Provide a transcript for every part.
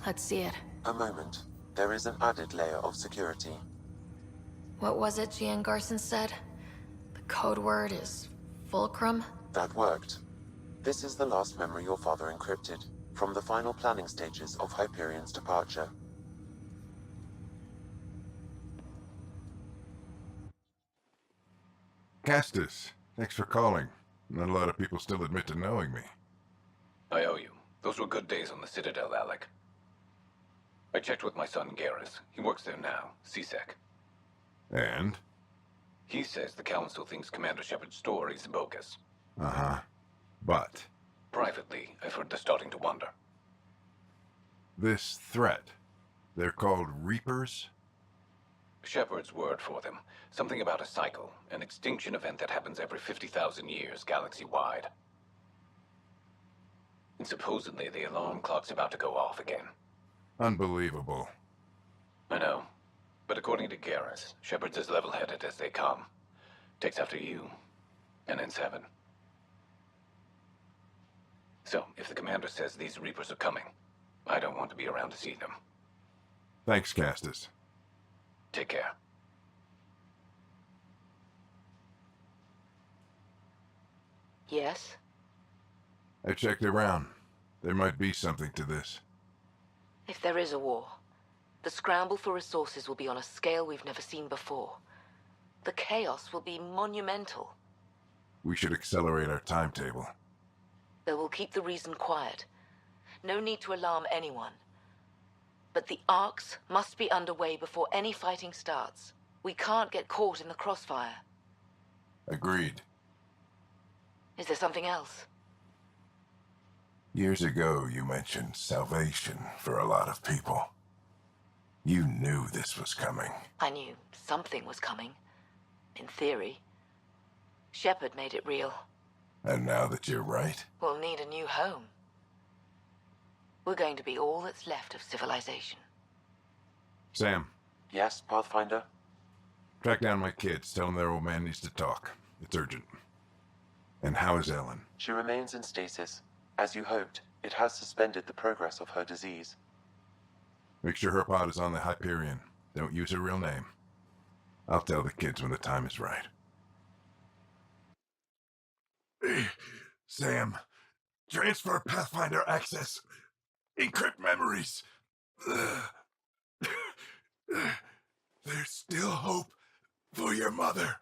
Let's see it. A moment. There is an added layer of security. What was it Gian Garson said? The code word is fulcrum? That worked. This is the last memory your father encrypted, from the final planning stages of Hyperion's departure. Castus, thanks for calling. Not a lot of people still admit to knowing me. I owe you. Those were good days on the Citadel, Alec. I checked with my son, Garrus. He works there now, CSEC. And? He says the Council thinks Commander Shepard's story is bogus. Uh-huh. But? Privately, I've heard they're starting to wonder. This threat, they're called Reapers? Shepard's word for them. Something about a cycle, an extinction event that happens every 50,000 years, galaxy-wide. And supposedly the alarm clock's about to go off again. Unbelievable. I know. But according to Garrus, Shepard's as level-headed as they come. Takes after you, and ends heaven. So, if the commander says these Reapers are coming, I don't want to be around to see them. Thanks, Castus. Take care. Yes? I checked around. There might be something to this. If there is a war, the scramble for resources will be on a scale we've never seen before. The chaos will be monumental. We should accelerate our timetable. They will keep the reason quiet. No need to alarm anyone. But the arcs must be underway before any fighting starts. We can't get caught in the crossfire. Agreed. Is there something else? Years ago, you mentioned salvation for a lot of people. You knew this was coming. I knew something was coming. In theory. Shepard made it real. And now that you're right, We'll need a new home. We're going to be all that's left of civilization. Sam, Yes, Pathfinder? track down my kids. Tell them their old man needs to talk. It's urgent. And how is Ellen? She remains in stasis. As you hoped, it has suspended the progress of her disease. Make sure her pod is on the Hyperion. Don't use her real name. I'll tell the kids when the time is right. Sam, transfer Pathfinder access. Encrypt memories. There's still hope for your mother.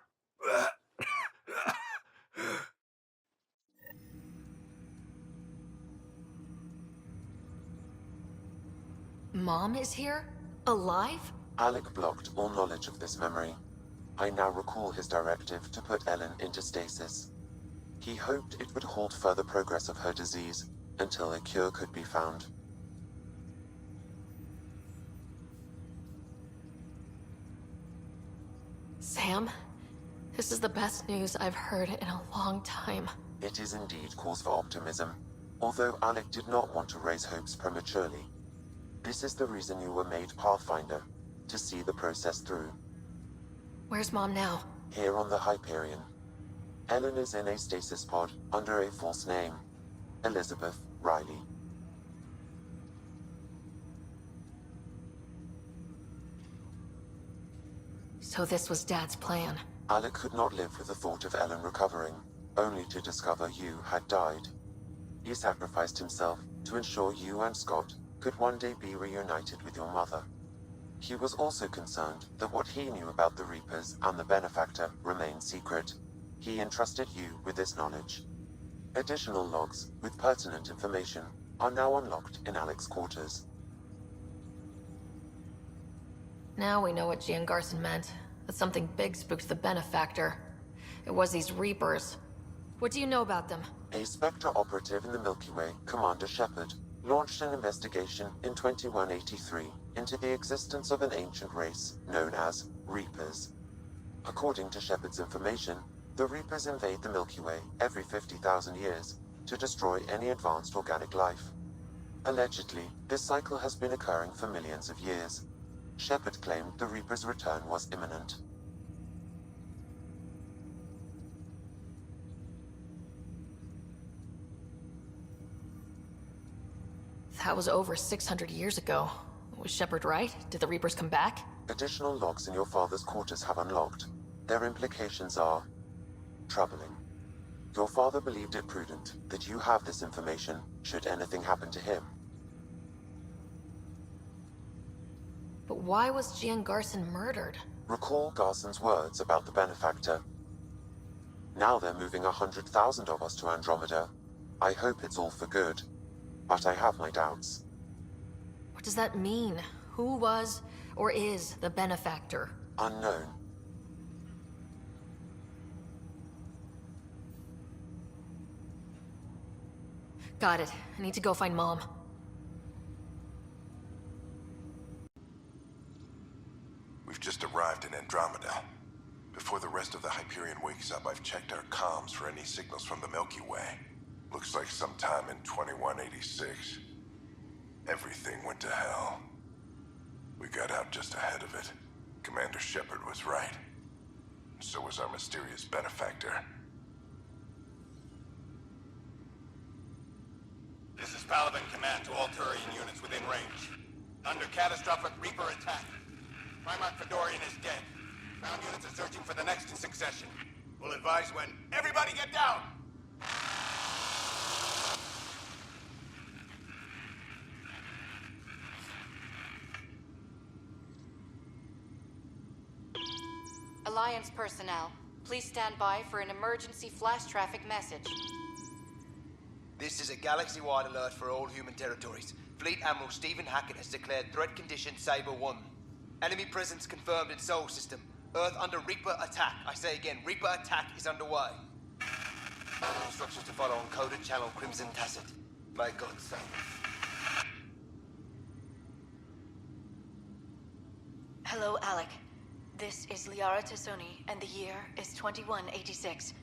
Mom is here? Alive? Alec blocked all knowledge of this memory. I now recall his directive to put Ellen into stasis. He hoped it would halt further progress of her disease until a cure could be found. Sam, this is the best news I've heard in a long time. It is indeed cause for optimism, although Alec did not want to raise hopes prematurely. This is the reason you were made Pathfinder, to see the process through. Where's Mom now? Here on the Hyperion. Ellen is in a stasis pod under a false name, Elizabeth Riley. So this was Dad's plan. Alec could not live with the thought of Ellen recovering, only to discover you had died. He sacrificed himself to ensure you and Scott could one day be reunited with your mother. He was also concerned that what he knew about the Reapers and the Benefactor remained secret. He entrusted you with this knowledge. Additional logs with pertinent information are now unlocked in Alec's quarters. Now we know what Gian Garson meant. That something big spooked the Benefactor. It was these Reapers. What do you know about them? A Spectre operative in the Milky Way, Commander Shepard, launched an investigation in 2183 into the existence of an ancient race known as Reapers. According to Shepard's information, the Reapers invade the Milky Way every 50,000 years to destroy any advanced organic life. Allegedly, this cycle has been occurring for millions of years. Shepard claimed the Reaper's return was imminent. That was over 600 years ago. Was Shepard right? Did the Reapers come back? Additional logs in your father's quarters have unlocked. Their implications are troubling. Your father believed it prudent that you have this information should anything happen to him. But why was Gian Garson murdered? Recall Garson's words about the benefactor. Now they're moving 100,000 of us to Andromeda. I hope it's all for good, but I have my doubts. What does that mean? Who was or is the benefactor? Unknown. Got it. I need to go find Mom. We've just arrived in Andromeda. Before the rest of the Hyperion wakes up, I've checked our comms for any signals from the Milky Way. Looks like sometime in 2186. Everything went to hell. We got out just ahead of it. Commander Shepard was right. So was our mysterious benefactor. This is Paladin Command to all Turian units within range. Under catastrophic Reaper attack. Primarch Fedorian is dead. Ground units are searching for the next in succession. We'll advise when. Everybody get down! Alliance personnel, please stand by for an emergency flash traffic message. This is a galaxy-wide alert for all human territories. Fleet Admiral Stephen Hackett has declared threat condition Saber 1. Enemy presence confirmed in Sol System. Earth under Reaper attack. I say again, Reaper attack is underway. Instructions to follow on coded channel Crimson Tacit. May God save us. Hello, Alec. This is Liara Tassoni, and the year is 2186.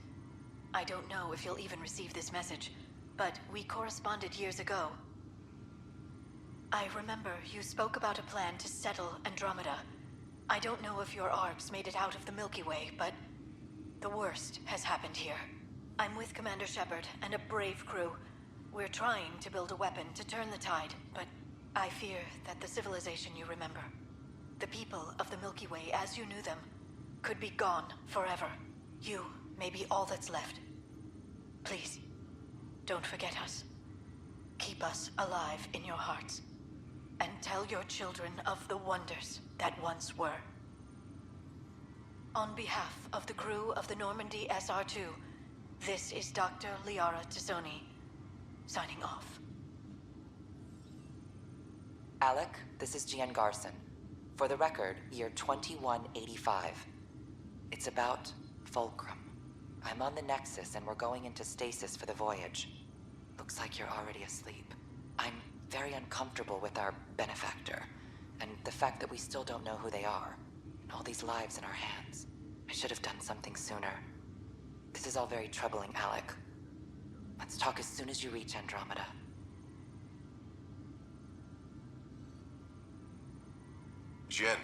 I don't know if you'll even receive this message, but we corresponded years ago. I remember you spoke about a plan to settle Andromeda. I don't know if your arcs made it out of the Milky Way, but the worst has happened here. I'm with Commander Shepard and a brave crew. We're trying to build a weapon to turn the tide, but I fear that the civilization you remember, the people of the Milky Way as you knew them, could be gone forever. You may be all that's left. Please, don't forget us. Keep us alive in your hearts. And tell your children of the wonders that once were. On behalf of the crew of the Normandy SR-2, this is Dr. Liara Tassoni, signing off. Alec, this is Gian Garson. For the record, year 2185. It's about Fulcrum. I'm on the Nexus and we're going into stasis for the voyage. Looks like you're already asleep. I'm very uncomfortable with our benefactor, and the fact that we still don't know who they are, and all these lives in our hands. I should have done something sooner. This is all very troubling, Alec. Let's talk as soon as you reach Andromeda. Jen,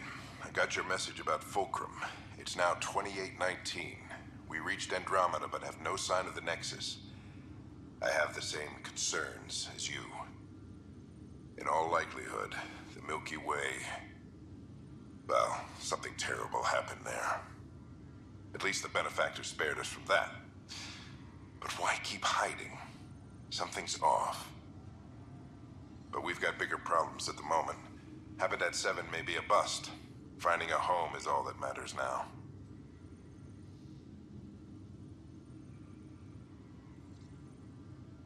I got your message about Fulcrum. It's now 2819. We reached Andromeda but have no sign of the Nexus. I have the same concerns as you. In all likelihood, the Milky Way... well, something terrible happened there. At least the benefactor spared us from that. But why keep hiding? Something's off. But we've got bigger problems at the moment. Habitat 7 may be a bust. Finding a home is all that matters now.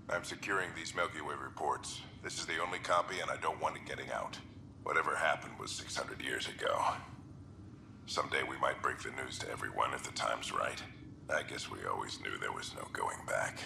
I'm securing these Milky Way reports. This is the only copy, and I don't want it getting out. Whatever happened was 600 years ago. Someday we might break the news to everyone if the time's right. I guess we always knew there was no going back.